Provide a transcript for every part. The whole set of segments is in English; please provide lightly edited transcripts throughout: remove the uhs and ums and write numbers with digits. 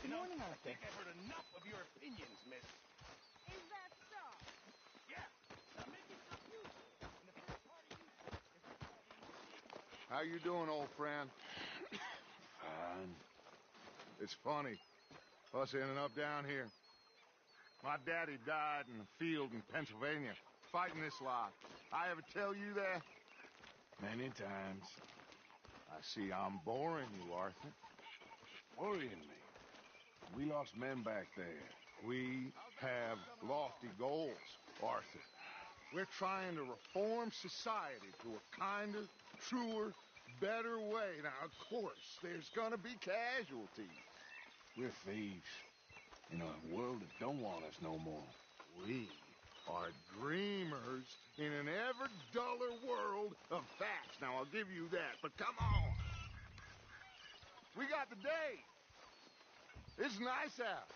Good morning, Arthur. I think I've heard enough of your opinions, miss. Is that so? Yeah. Now make yourself useful. And the first party you... How you doing, old friend? Fine. It's funny, us ending up down here. My daddy died in the field in Pennsylvania, fighting this lot. I ever tell you that? Many times. I see I'm boring you, Arthur. Worrying me. We lost men back there. We have lofty goals, Arthur. We're trying to reform society to a kinder, truer, better way. Now, of course, there's gonna be casualties. We're thieves. In a world that don't want us no more. We are dreamers in an ever duller world of facts. Now, I'll give you that, but come on. We got the day. It's nice out.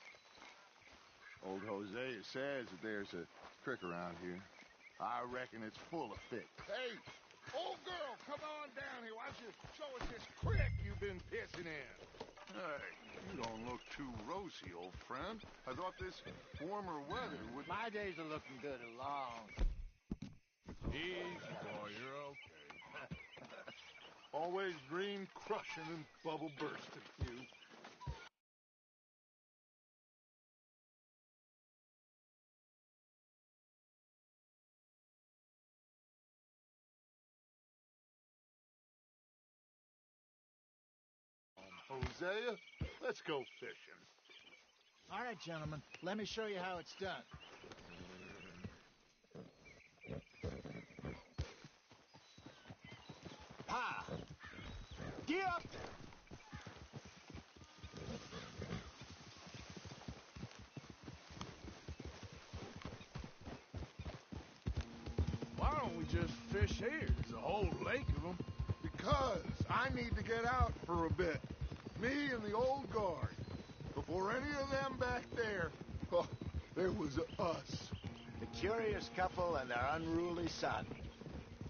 Old Hosea says that there's a creek around here. I reckon it's full of fish. Hey, old girl, come on down here. Why don't you show us this creek you've been pissing in? Hey, you don't look too rosy, old friend. I thought this warmer weather would... My days are looking good along. Easy, boy, you're okay. Always green crushing and bubble bursting, you. Hosea, let's go fishing. All right, gentlemen, let me show you how it's done. Ha! Get up there! Why don't we just fish here? There's a whole lake of them. Because I need to get out for a bit. Me and the old guard. Before any of them back there, oh, there was us. The curious couple and their unruly son.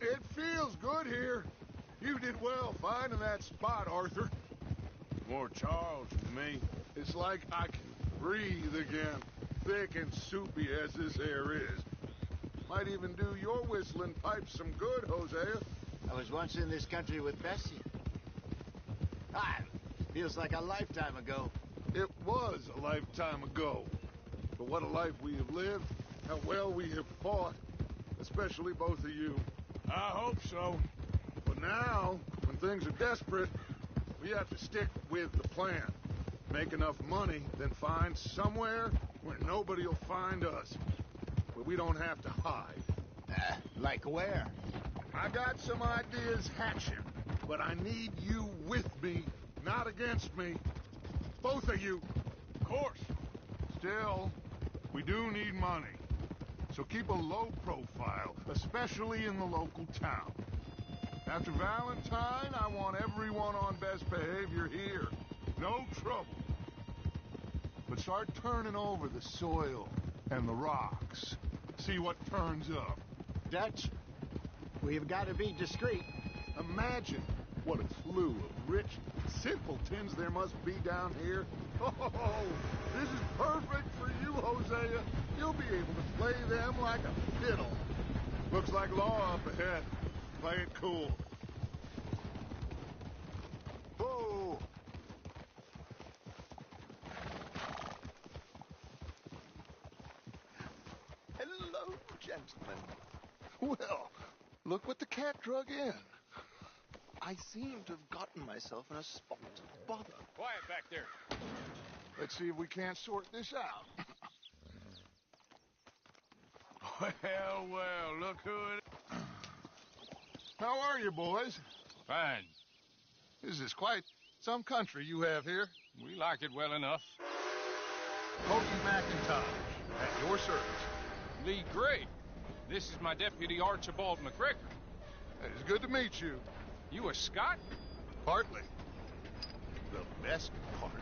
It feels good here. You did well finding that spot, Arthur. More Charles than me. It's like I can breathe again, thick and soupy as this air is. Might even do your whistling pipes some good, Hosea. I was once in this country with Bessie. Ah, feels like a lifetime ago. It was a lifetime ago. But what a life we have lived, how well we have fought, especially both of you. I hope so. But now, when things are desperate, we have to stick with the plan. Make enough money, then find somewhere where nobody will find us. Where we don't have to hide. Like where? I got some ideas hatching, but I need you with me, not against me. Both of you. Of course. Still, we do need money. So keep a low profile, especially in the local town. After Valentine, I want everyone on best behavior here. No trouble. But start turning over the soil and the rocks. See what turns up. Dutch, we've got to be discreet. Imagine what a slew of rich simpletons there must be down here. Oh, this is perfect for you, Hosea. You'll be able to play them like a fiddle. Looks like law up ahead. Play it cool. Whoa! Hello, gentlemen. Well, look what the cat drug in. I seem to have gotten myself in a spot of bother. Quiet back there. Let's see if we can't sort this out. Well, look who it is. How are you, boys? Fine. This is quite some country you have here. We like it well enough. Pokey McIntosh, at your service. Lee Gray. This is my deputy Archibald McGregor. It's good to meet you. You a Scot? Partly. The best part.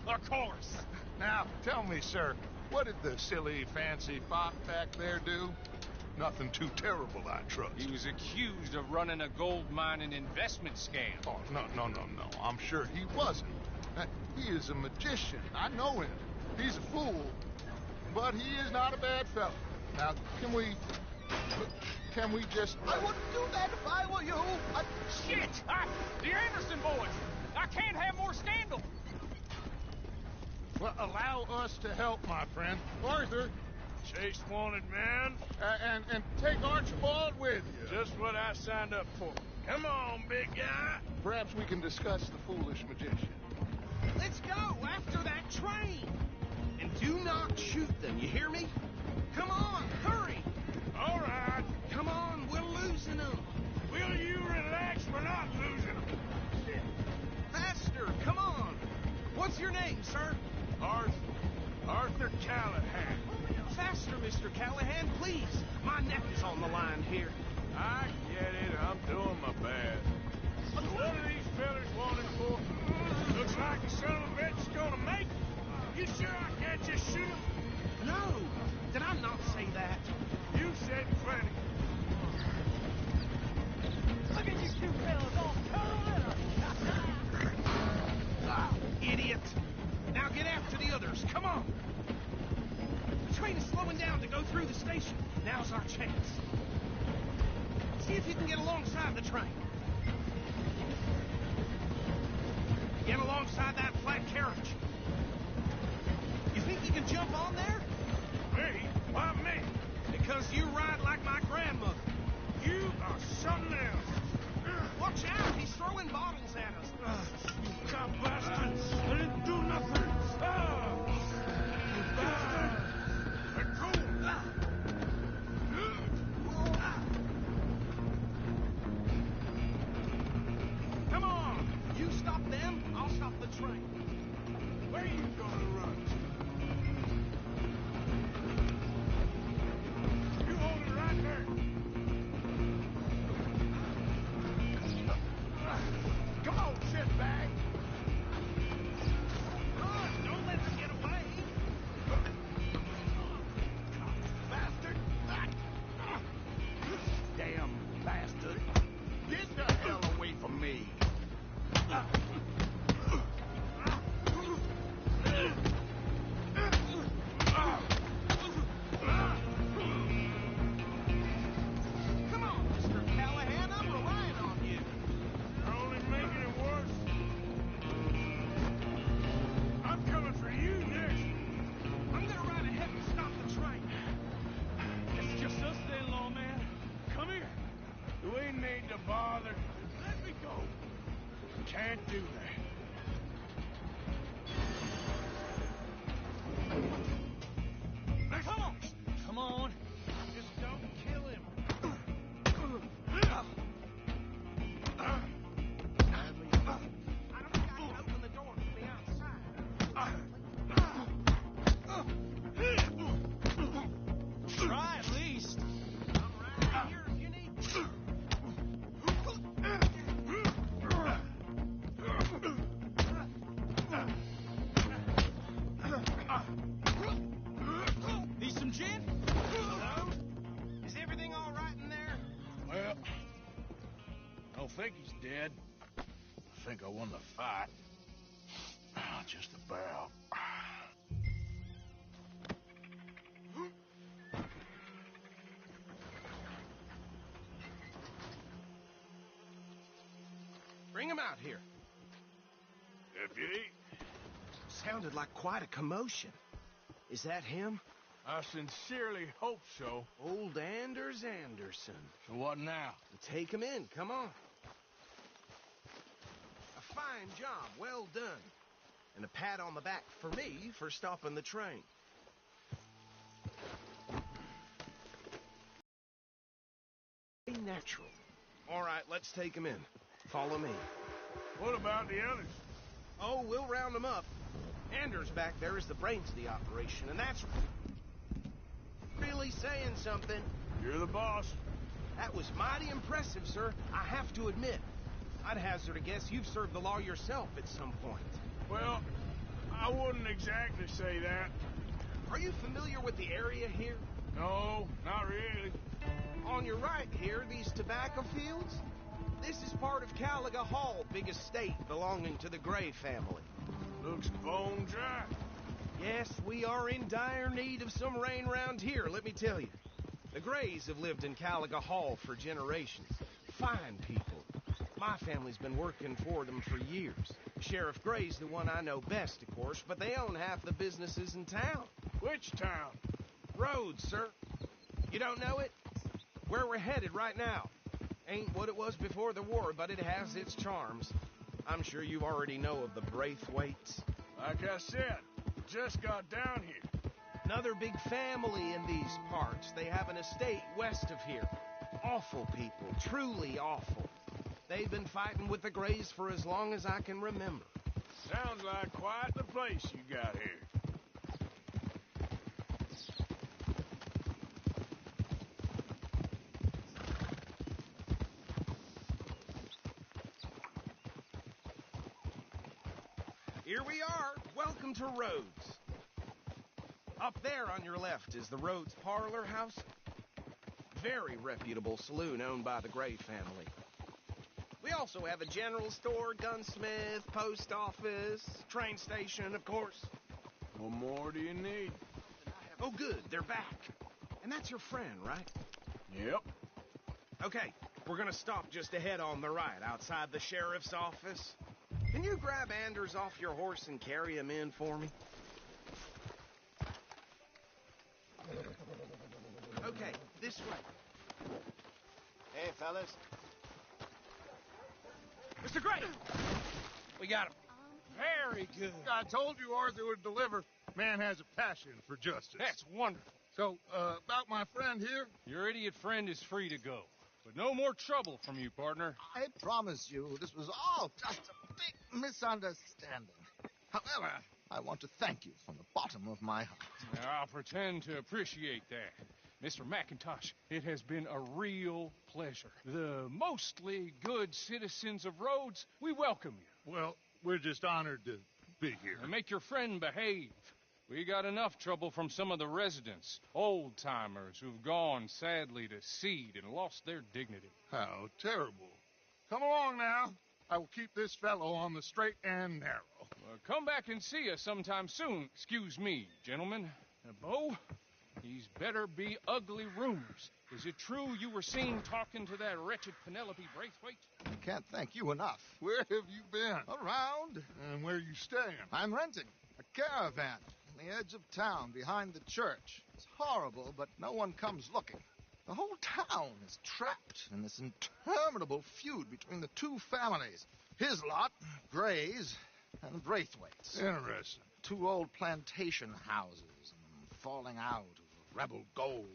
Of course. Now, tell me, sir, what did the silly, fancy fop back there do? Nothing too terrible, I trust. He was accused of running a gold mining investment scam. Oh, no. I'm sure he wasn't. He is a magician. I know him. He's a fool. But he is not a bad fellow. Now, can we just... I wouldn't do that if I were you. Shit! The Anderson boys! I can't have more scandal! Well, allow us to help, my friend. Arthur, Chase wanted man. and take Archibald with you. Just what I signed up for. Come on, big guy. Perhaps we can discuss the foolish magician. Let's go after that train. And do not shoot them, you hear me? Come on, hurry. All right. Come on, we're losing them. Will you relax? We're not losing them. Faster, come on. What's your name, sir? Arthur Callahan. Faster, Mr. Callahan, please. My neck is on the line here. I get it. I'm doing my best. What are these fellas wanted for? Looks like the son of a bitch gonna make it. You sure I can't just shoot him? No, did I not say that? You said plenty. Look at you two fellas all curled up. Idiot. Now get after the others. Come on. The train is slowing down to go through the station. Now's our chance. See if you can get alongside the train. Get alongside that flat carriage. You think you can jump on there? Me? Why me? Because you ride like my grandmother. You are something else. Watch out, he's throwing bottles at us. You cop bastards. I didn't do nothing. You bastard. Let go. Come on, you stop them, I'll stop the train. Where you gonna run to? You hold it right there. Come on, shitbag. Run, don't let them get away. Bastard. Damn bastard. Get the hell away from me. Come on, Mr. Callahan, I'm relying on you. You're only making it worse. I'm coming for you next. I'm gonna ride ahead and stop the train. It's just us then, lawman. Come here. You ain't need to bother. Let me go. Can't do that. Come on. Come on. Just don't kill him. I don't think I can open the door from the outside. Try at least. I'm right here if you need me. Need some gin? Hello? Is everything all right in there? Well, I don't think he's dead. I think I won the fight. Just about. Bring him out here. Deputy, Sounded like quite a commotion. Is that him? I sincerely hope so. Old Anders Anderson. So what now? Take him in, come on. A fine job, well done. and a pat on the back for me for stopping the train. Be natural. All right, let's take him in. Follow me. What about the others? Oh, we'll round them up. Anders back there is the brains of the operation, and that's really saying something. You're the boss. That was mighty impressive, sir. I have to admit. I'd hazard a guess you've served the law yourself at some point. Well, I wouldn't exactly say that. Are you familiar with the area here? No, not really. On your right here, these tobacco fields? This is part of Caliga Hall, big estate belonging to the Gray family. Looks bone dry. Yes, we are in dire need of some rain round here, let me tell you. The Grays have lived in Caliga Hall for generations. Fine people. My family's been working for them for years. Sheriff Gray's the one I know best, of course, but they own half the businesses in town. Which town? Rhodes, sir. You don't know it? Where we're headed right now. Ain't what it was before the war, but it has its charms. I'm sure you already know of the Braithwaites. Like I said, just got down here. Another big family in these parts. They have an estate west of here. Awful people, truly awful. They've been fighting with the Grays for as long as I can remember. Sounds like quite the place you got here. Here we are. Welcome to Rhodes. Up there on your left is the Rhodes Parlor House. Very reputable saloon owned by the Gray family. We also have a general store, gunsmith, post office, train station, of course. What more do you need? Oh, good, they're back. And that's your friend, right? Yep. Okay, we're gonna stop just ahead on the right, outside the sheriff's office. Can you grab Anders off your horse and carry him in for me? Okay, this way. Hey, fellas. Mr. Gray! We got him. Very good. I told you Arthur would deliver. Man has a passion for justice. That's wonderful. So, about my friend here? Your idiot friend is free to go. But no more trouble from you, partner. I promise you this was all just a big misunderstanding. However, I want to thank you from the bottom of my heart. Now, I'll pretend to appreciate that. Mr. McIntosh, it has been a real pleasure. The mostly good citizens of Rhodes, we welcome you. Well, we're just honored to be here. And make your friend behave. We got enough trouble from some of the residents, old-timers who've gone, sadly, to seed and lost their dignity. How terrible. Come along now. I will keep this fellow on the straight and narrow. Well, come back and see us sometime soon. Excuse me, gentlemen. Bo, these better be ugly rumors. Is it true you were seen talking to that wretched Penelope Braithwaite? I can't thank you enough. Where have you been? Around. And where are you staying? I'm renting a caravan on the edge of town behind the church. It's horrible, but no one comes looking. The whole town is trapped in this interminable feud between the two families. His lot, Gray's, and Braithwaite's. Interesting. Two old plantation houses, and falling out of rebel gold,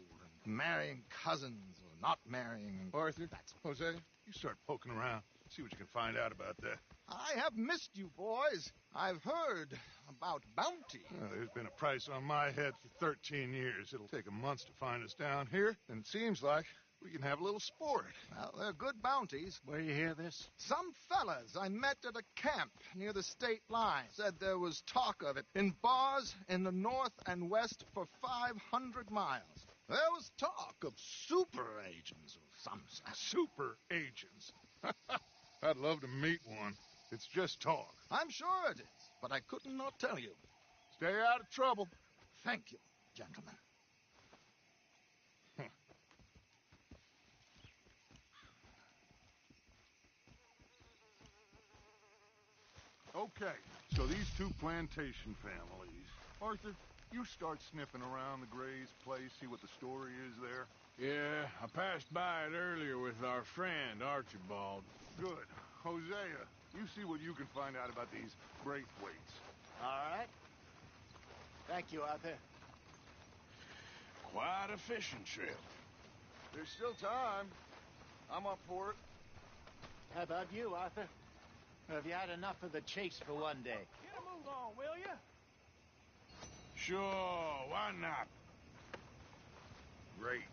and marrying cousins or not marrying. Arthur, Jose, you start poking around. See what you can find out about that. I have missed you, boys. I've heard about bounty. Well, there's been a price on my head for 13 years. It'll take a month to find us down here, and it seems like we can have a little sport. Well, they're good bounties. Where you hear this? Some fellas I met at a camp near the state line said there was talk of it in bars in the north and west for 500 miles. There was talk of super agents of some sort. Super agents. I'd love to meet one. It's just talk. I'm sure it is, but I could not tell you. Stay out of trouble. Thank you, gentlemen. Okay, so these two plantation families. Arthur, you start sniffing around the Gray's place, see what the story is there. Yeah, I passed by it earlier with our friend, Archibald. Good. Hosea, you see what you can find out about these Braithwaites. All right. Thank you, Arthur. Quite a fishing trip. There's still time. I'm up for it. How about you, Arthur? Or have you had enough of the chase for one day? Get a move on, will ya? Sure, why not? Great.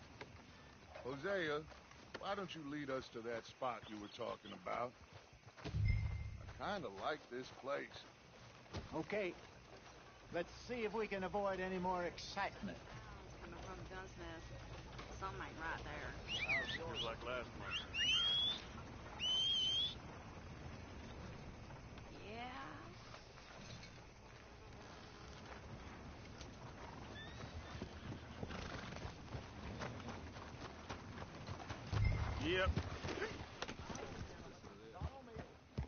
Hosea, why don't you lead us to that spot you were talking about? I kind of like this place. Okay. Let's see if we can avoid any more excitement. It's coming from the gunsmith. Something ain't right there. Feels like last month. Yeah. Yep.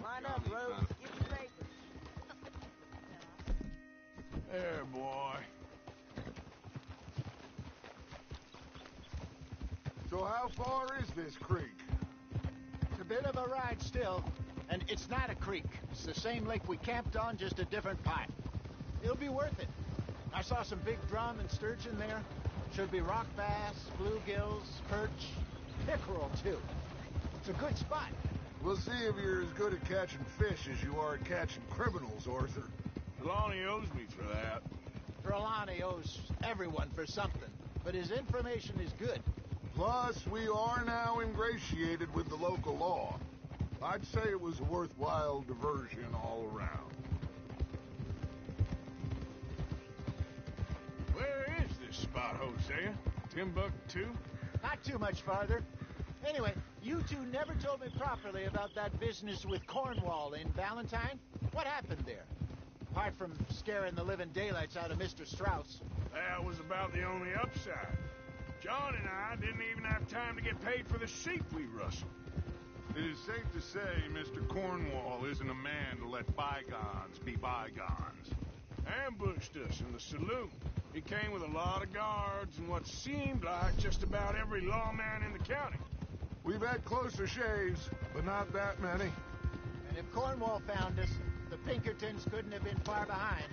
Line up, Rose. Get your papers. There, boy. So how far is this creek? It's a bit of a ride still, and it's not a creek. It's the same lake we camped on, just a different pipe. It'll be worth it. I saw some big drum and sturgeon there. Should be rock bass, bluegills, perch, pickerel, too. It's a good spot. We'll see if you're as good at catching fish as you are at catching criminals, Arthur. Lonnie owes me for that. Trelawney owes everyone for something, but his information is good. Plus, we are now ingratiated with the local law. I'd say it was a worthwhile diversion all around. Where is this spot, Hosea? Timbuktu? Not too much farther. Anyway, you two never told me properly about that business with Cornwall in Valentine. What happened there? Apart from scaring the living daylights out of Mr. Strauss. That was about the only upside. John and I didn't even have time to get paid for the sheep we rustled. It is safe to say Mr. Cornwall isn't a man to let bygones be bygones. Ambushed us in the saloon. He came with a lot of guards and what seemed like just about every lawman in the county. We've had closer shaves, but not that many. And if Cornwall found us, the Pinkertons couldn't have been far behind.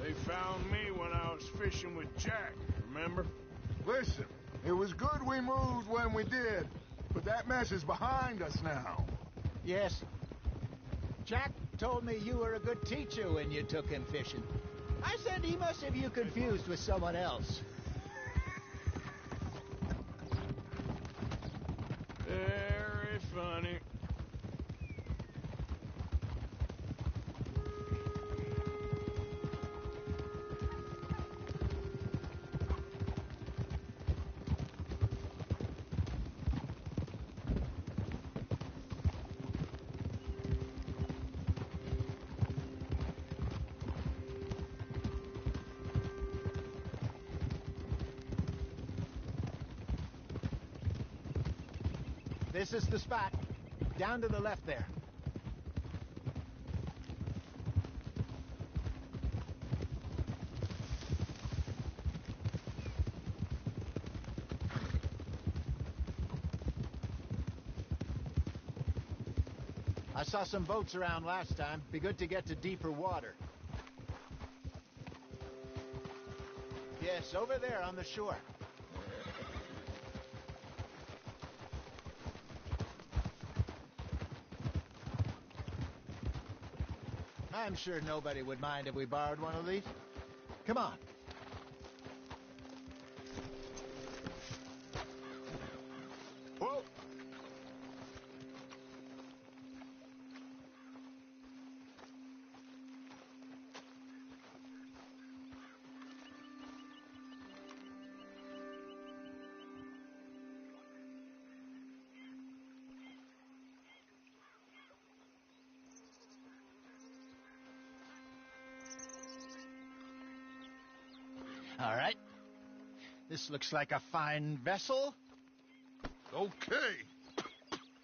They found me when I was fishing with Jack, remember? Listen, it was good we moved when we did, but that mess is behind us now. Yes. Jack told me you were a good teacher when you took him fishing. I said he must have you confused with someone else. Very funny. This is the spot. Down to the left there. I saw some boats around last time. Be good to get to deeper water. Yes, over there on the shore. I'm sure nobody would mind if we borrowed one of these. Come on. Whoa! All right. This looks like a fine vessel. Okay.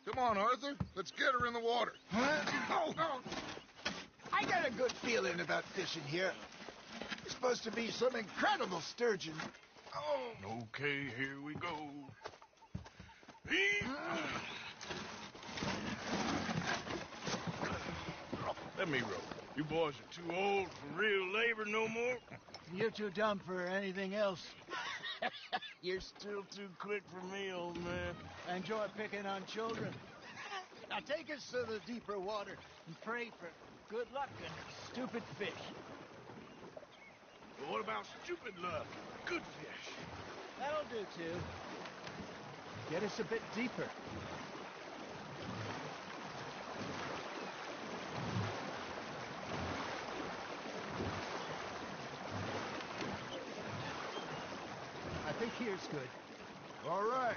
Come on, Arthur. Let's get her in the water. Oh, I got a good feeling about fishing here. It's supposed to be some incredible sturgeon. Oh. Okay, here we go. Let me roll. You boys are too old for real labor no more? You're too dumb for anything else. You're still too quick for me, old man. I enjoy picking on children. Now take us to the deeper water and pray for good luck and stupid fish. But what about stupid luck? Good fish. That'll do, too. Get us a bit deeper. I think here's good. All right.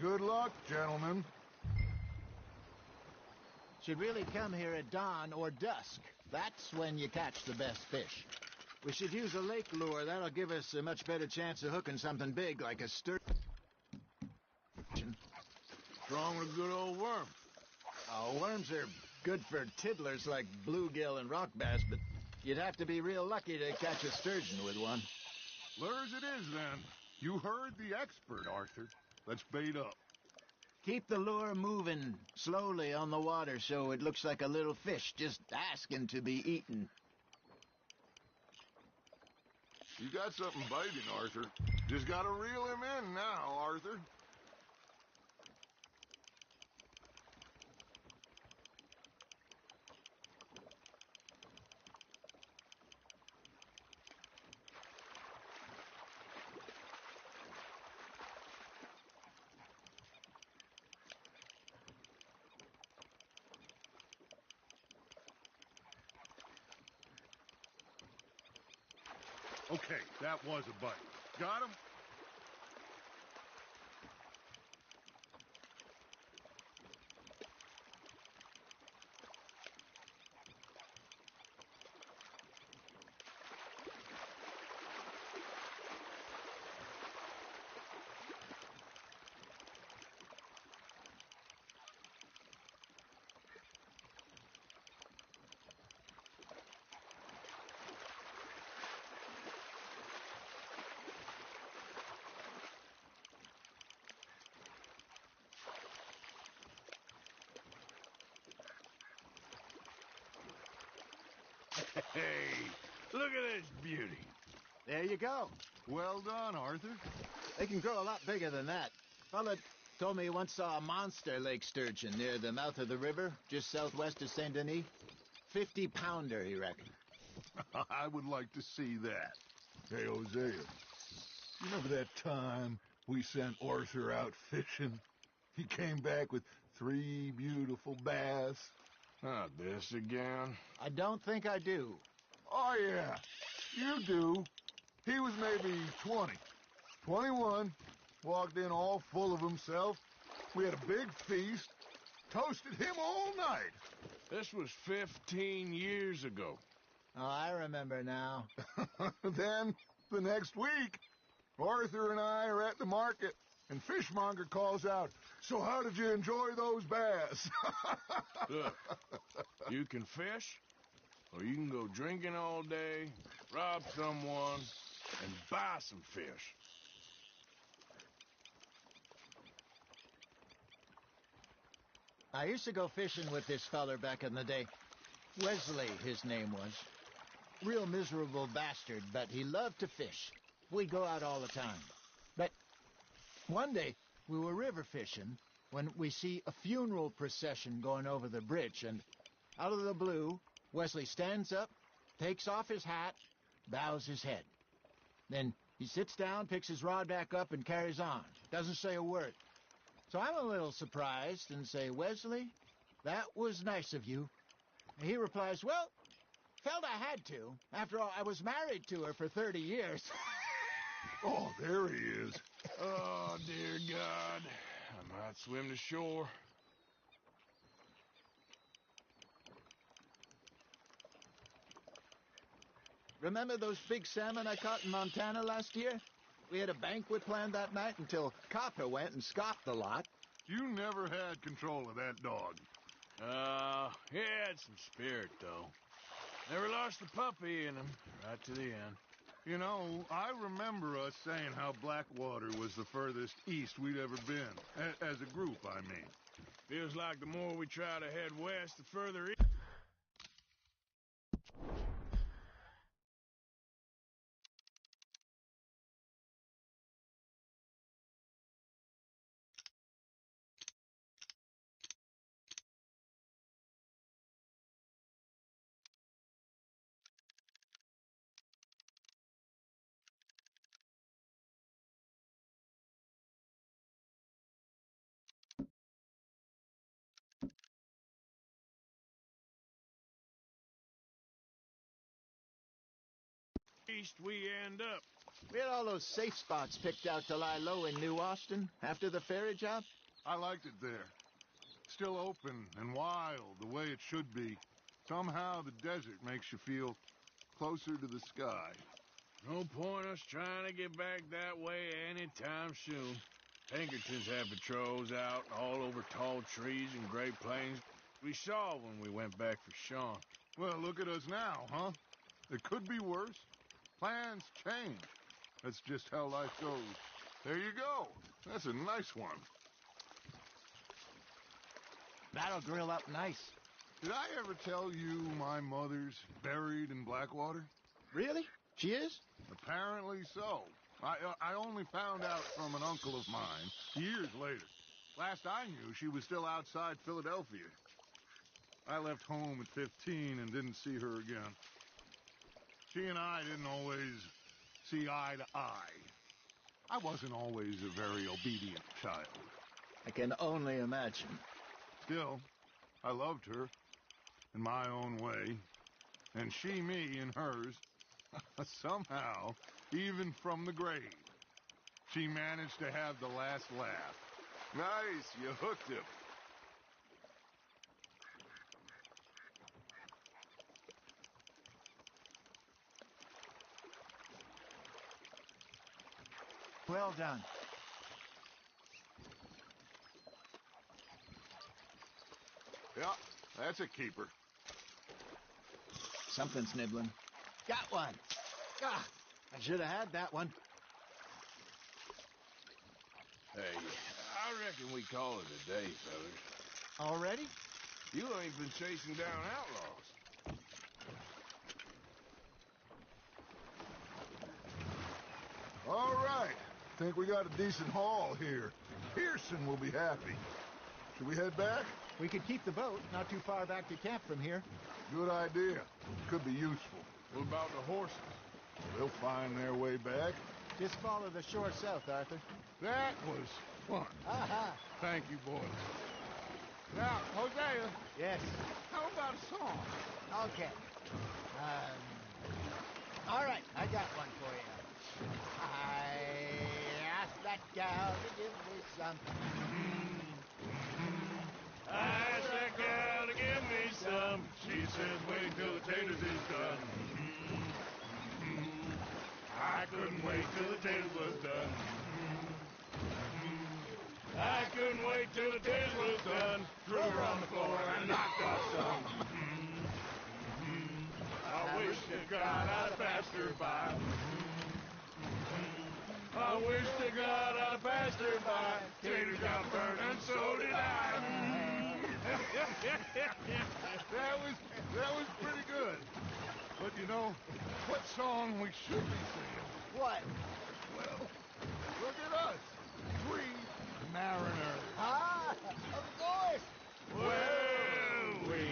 Good luck, gentlemen. Should really come here at dawn or dusk. That's when you catch the best fish. We should use a lake lure. That'll give us a much better chance of hooking something big like a sturgeon. What's wrong with a good old worm? Oh, worms are good for tiddlers like bluegill and rock bass, but you'd have to be real lucky to catch a sturgeon with one. Lures it is, then. You heard the expert, Arthur. Let's bait up. Keep the lure moving slowly on the water so it looks like a little fish just asking to be eaten. You got something biting, Arthur. Just gotta reel him in now, Arthur. Okay, that was a bite. Got him? Hey, look at this beauty. There you go. Well done, Arthur. They can grow a lot bigger than that. Fella told me he once saw a monster lake sturgeon near the mouth of the river, just southwest of Saint Denis. 50-pounder, he reckoned. I would like to see that. Hey, Hosea, you remember that time we sent Arthur out fishing? He came back with 3 beautiful bass. Not this again. I don't think I do. Oh, yeah, you do. He was maybe 20, 21, walked in all full of himself. We had a big feast, toasted him all night. This was 15 years ago. Oh, I remember now. Then, the next week, Arthur and I are at the market, and Fishmonger calls out, "So how did you enjoy those bass?" Look, you can fish, or you can go drinking all day, rob someone, and buy some fish. I used to go fishing with this feller back in the day. Wesley, his name was. Real miserable bastard, but he loved to fish. We'd go out all the time. But one day, we were river fishing when we see a funeral procession going over the bridge, and out of the blue, Wesley stands up, takes off his hat, bows his head. Then he sits down, picks his rod back up, and carries on. Doesn't say a word. So I'm a little surprised and say, "Wesley, that was nice of you." And he replies, "Well, felt I had to. After all, I was married to her for 30 years. Oh, there he is. Oh, dear God. I might swim to shore. Remember those big salmon I caught in Montana last year? We had a banquet planned that night until Copper went and scoffed the lot. You never had control of that dog. He had some spirit, though. Never lost the puppy in him, right to the end. You know, I remember us saying how Blackwater was the furthest east we'd ever been. As a group, I mean. Feels like the more we try to head west, the further east. East we end up. We had all those safe spots picked out to lie low in New Austin after the ferry job. I liked it there. Still open and wild, the way it should be. Somehow the desert makes you feel closer to the sky. No point us trying to get back that way anytime soon. Pinkertons have patrols out all over tall trees and Great Plains. We saw when we went back for Sean. Well, look at us now, huh? It could be worse. Plans change. That's just how life goes. There you go. That's a nice one. That'll grill up nice. Did I ever tell you my mother's buried in Blackwater? Really? She is? Apparently so. I only found out from an uncle of mine years later. Last I knew, she was still outside Philadelphia. I left home at 15 and didn't see her again. She and I didn't always see eye to eye. I wasn't always a very obedient child. I can only imagine. Still, I loved her in my own way, and she me in hers. Somehow, even from the grave, she managed to have the last laugh. Nice, you hooked him. Well done. Yeah, that's a keeper. Something's nibbling. Got one. Ah, I should have had that one. Hey, I reckon we call it a day, fellas. Already? You ain't been chasing down outlaws. All right. Think we got a decent haul here. Pearson will be happy. Should we head back? We could keep the boat not too far back to camp from here. Good idea. Could be useful. What about the horses? They'll find their way back. Just follow the shore south, Arthur. That was fun. Aha. Thank you, boys. Now, Hosea, Yes. how about a song? Okay. All right, I got one for you. I asked that gal to give me some. I asked that gal to give me some. She says, wait till the taters is done. I couldn't wait till the taters was done. I couldn't wait till the taters was done. Threw her on the floor and knocked off some. I wish to God I'd passed her by. I wish to God I'd passed her by. Taters got burned and so did I. That was pretty good. But you know, what song we should be singing? What? Well, look at us. 3 mariners. Ah, of course. Well, we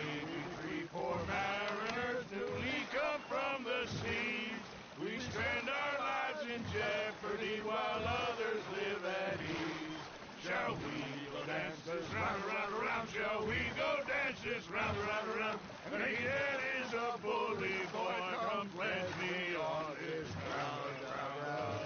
3 poor mariners, newly come from the seas. We spend our lives in jeopardy while others live at ease. Shall we go dance this round, around, around? Shall we go dance this round, around, around? And he that is a bully boy, come pledge me on this ground, round.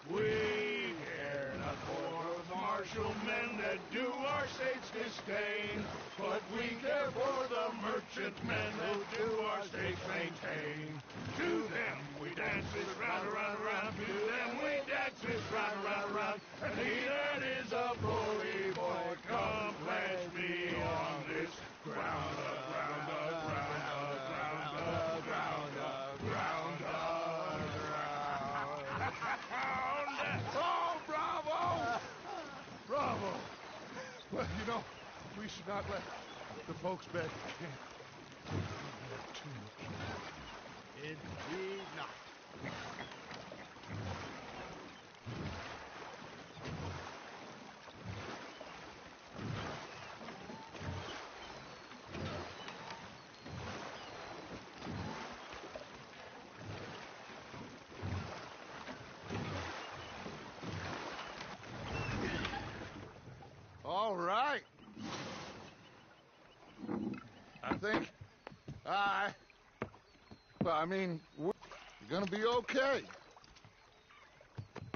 We care not for the martial men that do our state's disdain, but we care for the merchantmen who do our state's maintain. To them we dance this round, around, around. To them we dance this round, around, around. And he that is a bully boy, come pledge me on this ground, ground, ground, ground, ground, ground, ground. Oh, bravo! Bravo! Well, you know, we should not let the folks back at camp Indeed not. All right. I think I mean, we're gonna be okay.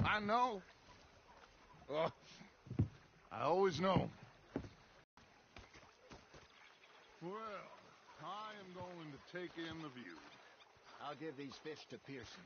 I know. I always know. Well, I am going to take in the view. I'll give these fish to Pearson.